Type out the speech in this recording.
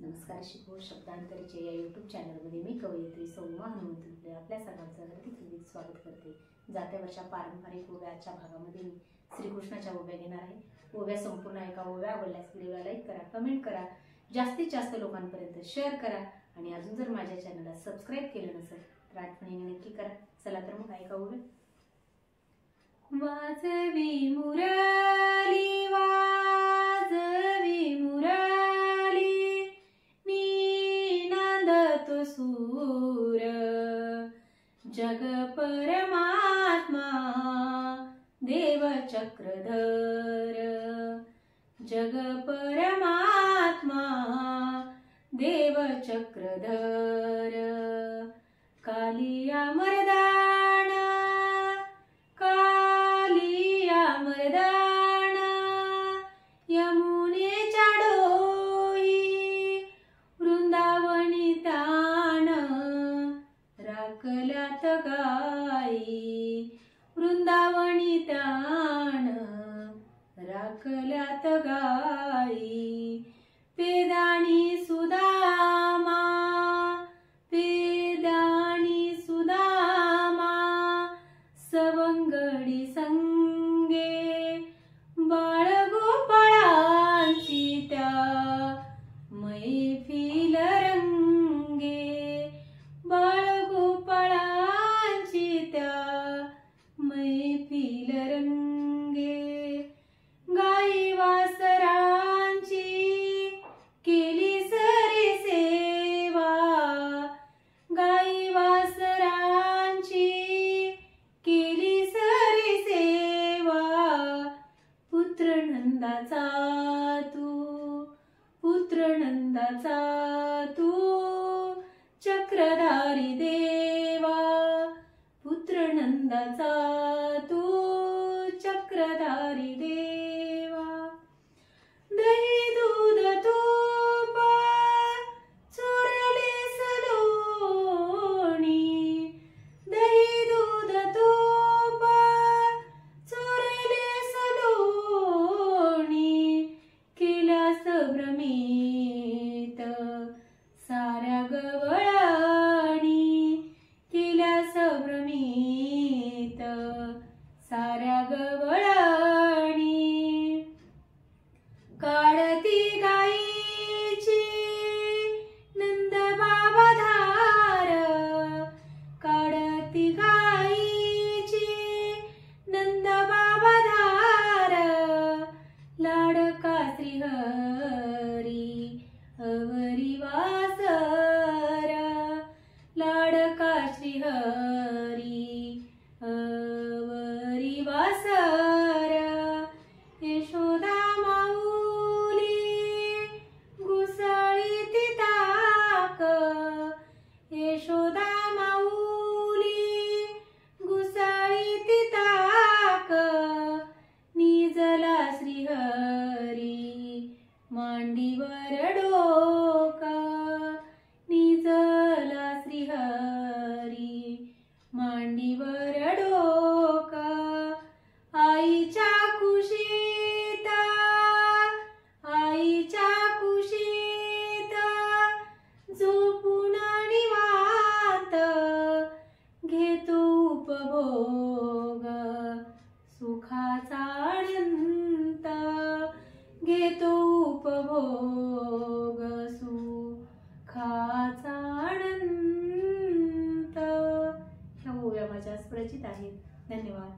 नमस्कार. शिकवू शब्दांतरीचे या यूट्यूब चॅनलमध्ये मी कवयित्री सौमा हनुमंत आपल्या सर्वांचं हार्दिक स्वागत करते. जात्या वर्षा पारंपरिक ओव्याच्या भागामध्ये मी श्रीकृष्णाच्या ओव्या घेणार आहे. ओव्या संपूर्ण ऐका. ओव्या आवडल्यास व्हिडिओला लाईक करा, कमेंट करा, जास्तीत जास्त लोकांपर्यंत शेअर करा आणि अजून जर माझ्या चॅनलला सबस्क्राइब केलं नसेल तर आठवणीने नक्की करा. चला तर मग ऐका ओव्या. वाजवी मुरली वाजवी मुरली नी नांदतो सूर जग परमात्मा देव चक्रधर जग परमात्मा देव चक्रधर कालिया मर्दान कालिया मर्दान यमुनेच्या डोही वृंदावनी तान राखल्यात गाई वृंदावनी तान राखल्यात गाई पेदाणी सुदामा पेदाणी सुदामा सवंगडी संगे बाळगोपाळांची त्या मैफिल रंगे बाळगोपाळांची त्या मैफिल रंगे गाई वासरांची केली सरी सेवा गाई वासरांची केली सरी सेवा पुत्र नंदाचा तू चक्रधारी देवा पुत्र नंदाचा तू चक्रधारी देवा दही दूध तूप चोरले सलोणी दही दूध तूप चोरले सलोणी केल्यास भ्रमित साऱ्या गवळणी केल्यास भ्रमित साऱ्या गवळणी काढती गाईची नंद बाबा धार काढती गाईची नंद बाबा धार लाडका श्रीहरी अवरी वासर लाडका श्रीहरी अवरी वासर यशोदा माऊली घुसळी ती ताक यशोदा माऊली घुसळी ती ताक निजला श्रीहरी मांडीवर डोका निजला श्रीहरी मांडीवर डोका आईच्या कुशीत झोपून निवांत घेतो उपभोग सुखाचा अनंत घेतो उपभोग सुखाचा अनंत. ह्या ओव्या माझ्या परिचित आहेत. धन्यवाद.